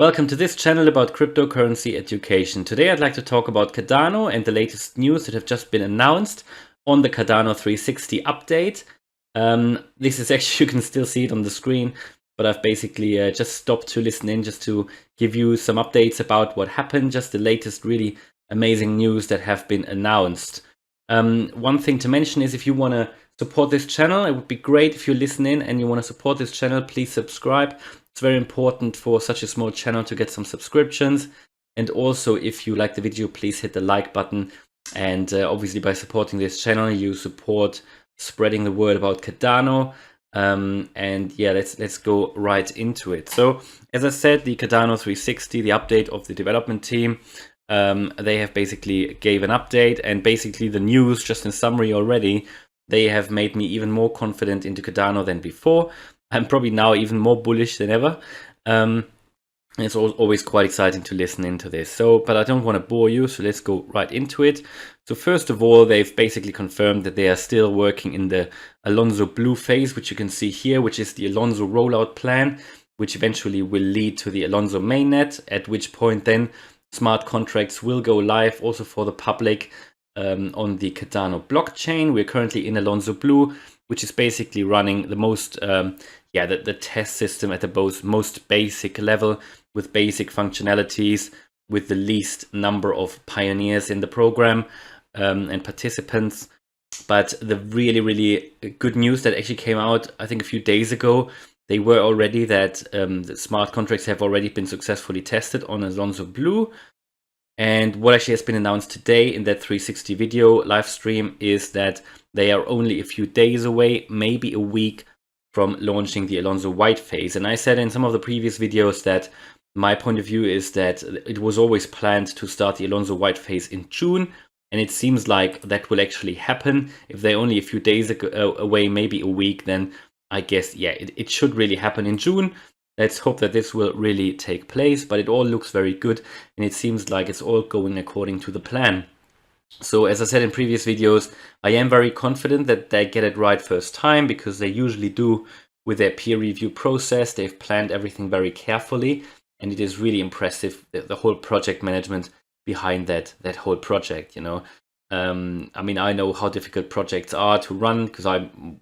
Welcome to this channel about cryptocurrency education. Today I'd like to talk about Cardano and the latest news that have just been announced on the Cardano 360 update. This is actually, you can still see it on the screen, but I've basically just stopped to listen in just to give you some updates about what happened, just the latest really amazing news that have been announced. One thing to mention is if you want to support this channel, it would be great if you listen in and you want to support this channel, please subscribe. It's very important for such a small channel to get some subscriptions. And also, if you like the video, please hit the like button. And obviously, by supporting this channel, you support spreading the word about Cardano. And yeah, let's go right into it. So, as I said, the Cardano 360, the update of the development team, they have basically gave an update, and basically the news, just in summary already, they have made me even more confident into Cardano than before. I'm probably now even more bullish than ever. It's always quite exciting to listen into this. But I don't want to bore you, so let's go right into it. So first of all, they've basically confirmed that they are still working in the Alonzo Blue phase, which you can see here, which is the Alonzo rollout plan, which eventually will lead to the Alonzo mainnet, at which point then smart contracts will go live also for the public on the Cardano blockchain. We're currently in Alonzo Blue, which is basically running the most, the test system at the most basic level with basic functionalities, with the least number of pioneers in the program and participants. But the really, really good news that actually came out, I think a few days ago, they were already that the smart contracts have already been successfully tested on Alonzo Blue. And what actually has been announced today in that 360 video live stream is that they are only a few days away, maybe a week from launching the Alonzo White phase. And I said in some of the previous videos that my point of view is that it was always planned to start the Alonzo White phase in June. And it seems like that will actually happen. If they're only a few days away, maybe a week, then I guess, yeah, it should really happen in June. Let's hope that this will really take place, but it all looks very good and it seems like it's all going according to the plan. So as I said in previous videos, I am very confident that they get it right first time, because they usually do with their peer review process. They've planned everything very carefully, and it is really impressive, the whole project management behind that whole project, you know. I mean, I know how difficult projects are to run, because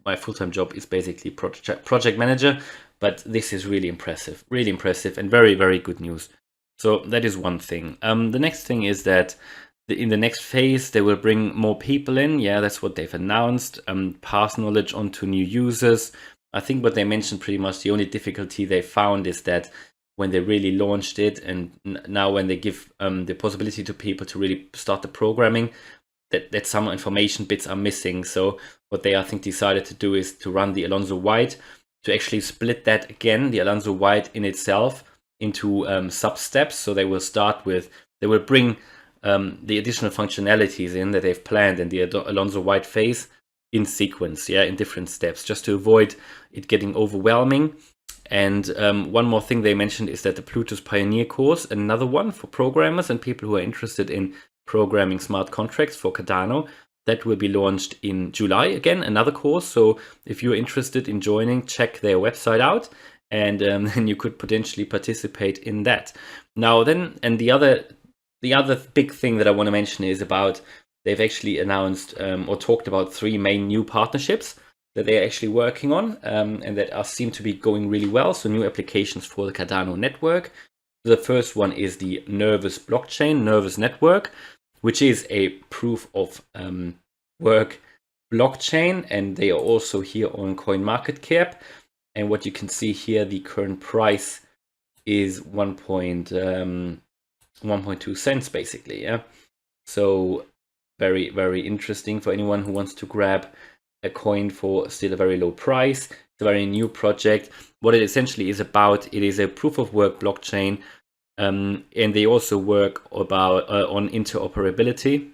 my full-time job is basically project manager. But this is really impressive, and very, very good news. So that is one thing. The next thing is that in the next phase, they will bring more people in. Yeah, that's what they've announced. Pass knowledge onto new users. I think what they mentioned pretty much the only difficulty they found is that when they really launched it, and now when they give the possibility to people to really start the programming, that some information bits are missing. So what they, I think, decided to do is to run the Alonzo White, to actually split that again, the Alonzo White in itself, into sub-steps. So they will start with, they will bring the additional functionalities in that they've planned in the Alonzo White phase in sequence, yeah, in different steps, just to avoid it getting overwhelming. And one more thing they mentioned is that the Plutus Pioneer course, another one for programmers and people who are interested in programming smart contracts for Cardano, that will be launched in July. Again, another course. So if you're interested in joining, check their website out, and then you could potentially participate in that. Now then, and the other big thing that I want to mention is about, they've actually announced or talked about 3 main new partnerships that they're actually working on, and that seem to be going really well. So new applications for the Cardano network. The first one is the Nervous blockchain, Nervous network, which is a proof of work blockchain, and they are also here on CoinMarketCap. And what you can see here, the current price is 1.2 cents basically. Yeah, so very, very interesting for anyone who wants to grab a coin for still a very low price. It's a very new project. What it essentially is about, it is a proof of work blockchain. And they also work about on interoperability,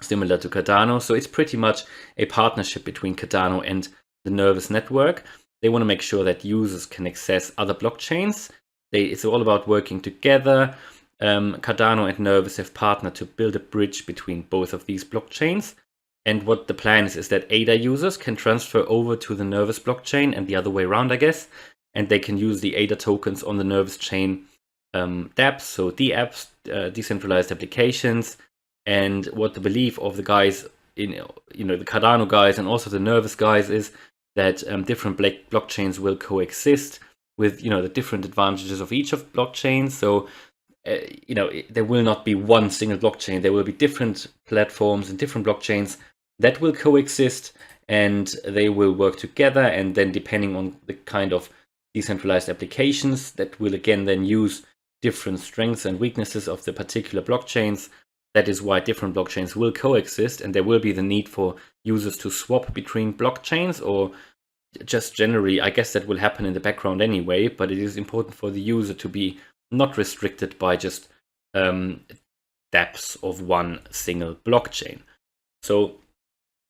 similar to Cardano. So it's pretty much a partnership between Cardano and the Nervous network. They want to make sure that users can access other blockchains. It's all about working together. Cardano and Nervous have partnered to build a bridge between both of these blockchains. And what the plan is that ADA users can transfer over to the Nervous blockchain, and the other way around, I guess. And they can use the ADA tokens on the Nervous chain dApps, so dApps, decentralized applications, and what the belief of the guys in the Cardano guys and also the Nervous guys is that different blockchains will coexist with the different advantages of each of blockchains. So there will not be one single blockchain. There will be different platforms and different blockchains that will coexist, and they will work together. And then depending on the kind of decentralized applications that will again then use different strengths and weaknesses of the particular blockchains, that is why different blockchains will coexist, and there will be the need for users to swap between blockchains, or just generally, I guess that will happen in the background anyway, but it is important for the user to be not restricted by just dApps of one single blockchain. So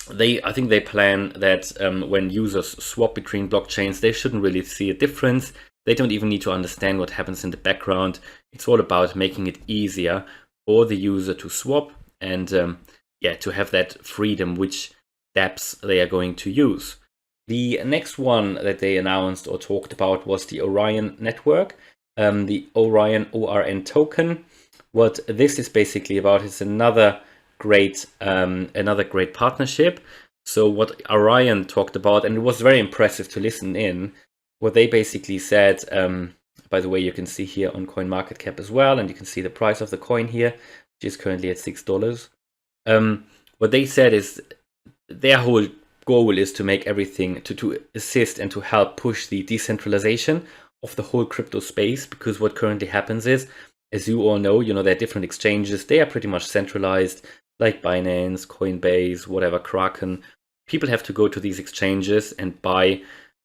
I think they plan that when users swap between blockchains, they shouldn't really see a difference. They don't even need to understand what happens in the background. It's all about making it easier for the user to swap and to have that freedom which dApps they are going to use. The next one that they announced or talked about was the Orion network, the Orion ORN token. What this is basically about is another great partnership. So what Orion talked about, and it was very impressive to listen in, what they basically said, by the way, you can see here on CoinMarketCap as well, and you can see the price of the coin here, which is currently at $6. What they said is their whole goal is to make everything, to assist and to help push the decentralization of the whole crypto space, because what currently happens is, as you all know, there are different exchanges. They are pretty much centralized, like Binance, Coinbase, whatever, Kraken. People have to go to these exchanges and buy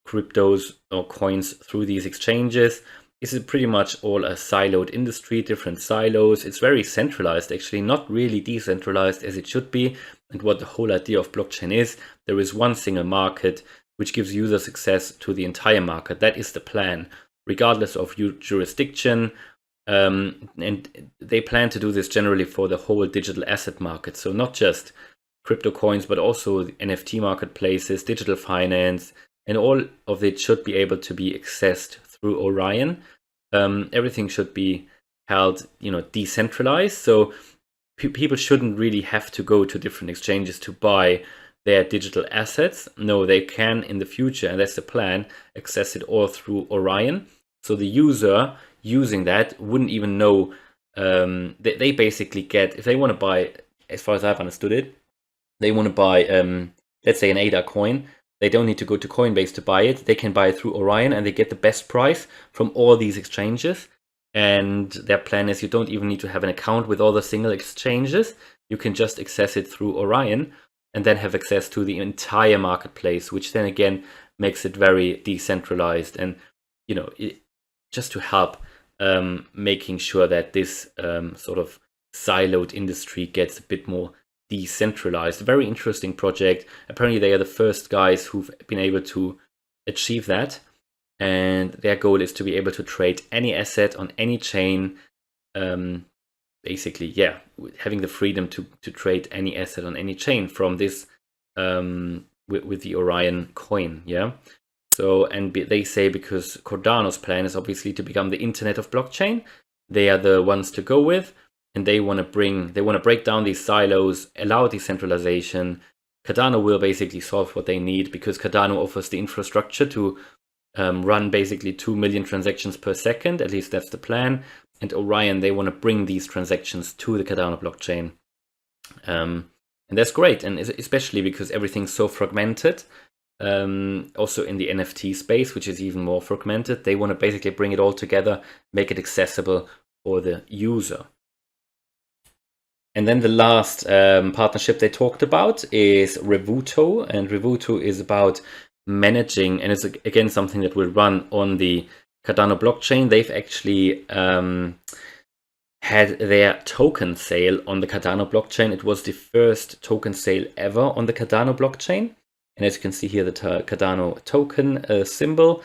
cryptos or coins through these exchanges. This is pretty much all a siloed industry, different silos. It's very centralized, actually, not really decentralized as it should be. And what the whole idea of blockchain is, there is one single market which gives users access to the entire market. That is the plan, regardless of jurisdiction. And they plan to do this generally for the whole digital asset market. So not just crypto coins, but also NFT marketplaces, digital finance, and all of it should be able to be accessed through Orion. Everything should be held, decentralized. So people shouldn't really have to go to different exchanges to buy their digital assets. No, they can in the future, and that's the plan, access it all through Orion. So the user using that wouldn't even know. They basically get, if they want to buy, as far as I've understood it, they want to buy, let's say an ADA coin. They don't need to go to Coinbase to buy it. They can buy it through Orion, and they get the best price from all these exchanges. And their plan is you don't even need to have an account with all the single exchanges. You can just access it through Orion and then have access to the entire marketplace, which then again makes it very decentralized. And, just to help making sure that this sort of siloed industry gets a bit more decentralized. A very interesting project. Apparently they are the first guys who've been able to achieve that, and their goal is to be able to trade any asset on any chain. Basically, having the freedom to trade any asset on any chain from this with the Orion coin. So, and they say because Cardano's plan is obviously to become the internet of blockchain, they are the ones to go with. And they want to break down these silos, allow decentralization. Cardano will basically solve what they need, because Cardano offers the infrastructure to run basically 2 million transactions per second. At least that's the plan. And Orion, they want to bring these transactions to the Cardano blockchain. And that's great. And especially because everything's so fragmented. Also in the NFT space, which is even more fragmented, they want to basically bring it all together, make it accessible for the user. And then the last partnership they talked about is Rebutto, and Rebutto is about managing, and it's again something that will run on the Cardano blockchain. They've actually had their token sale on the Cardano blockchain. It was the first token sale ever on the Cardano blockchain. And as you can see here, the Cardano token symbol,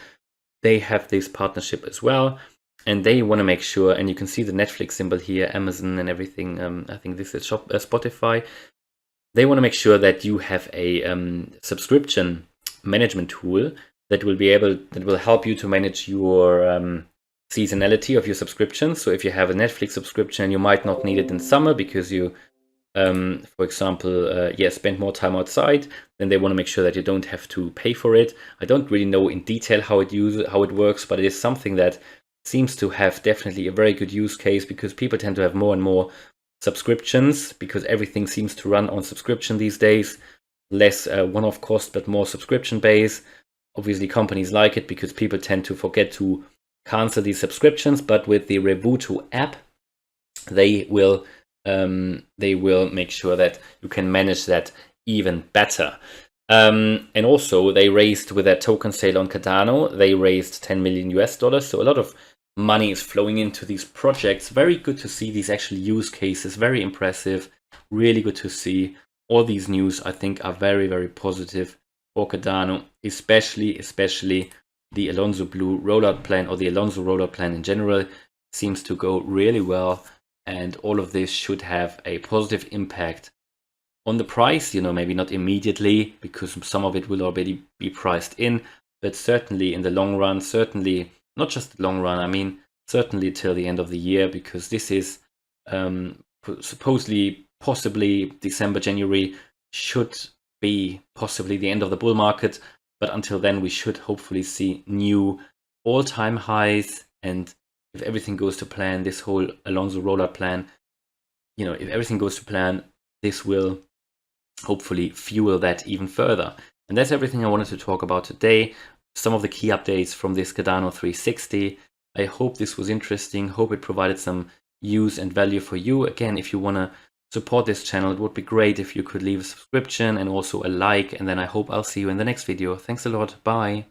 they have this partnership as well. And they want to make sure, and you can see the Netflix symbol here, Amazon and everything. I think this is Spotify. They want to make sure that you have a subscription management tool that will help you to manage your seasonality of your subscriptions. So if you have a Netflix subscription, you might not need it in summer because you, for example, spend more time outside. Then they want to make sure that you don't have to pay for it. I don't really know in detail how it works, but it is something that seems to have definitely a very good use case, because people tend to have more and more subscriptions because everything seems to run on subscription these days. Less one-off cost, but more subscription base. Obviously, companies like it because people tend to forget to cancel these subscriptions. But with the Rebutto app, they will make sure that you can manage that even better. And also, they raised with their token sale on Cardano, they raised $10 million US. So a lot of money is flowing into these projects. Very good to see these actual use cases. Very impressive. Really good to see. All these news, I think, are very, very positive for Cardano, especially the Alonzo Blue rollout plan, or the Alonzo rollout plan in general, seems to go really well. And all of this should have a positive impact on the price, maybe not immediately because some of it will already be priced in, but certainly in the long run, certainly not just the long run, I mean, certainly till the end of the year, because this is supposedly, possibly December, January should be possibly the end of the bull market. But until then, we should hopefully see new all-time highs. And if everything goes to plan, this whole Alonzo rollout plan, if everything goes to plan, this will hopefully fuel that even further. And that's everything I wanted to talk about today. Some of the key updates from this Cardano 360. I hope this was interesting. Hope it provided some use and value for you. Again, if you want to support this channel, it would be great if you could leave a subscription and also a like. And then I hope I'll see you in the next video. Thanks a lot. Bye.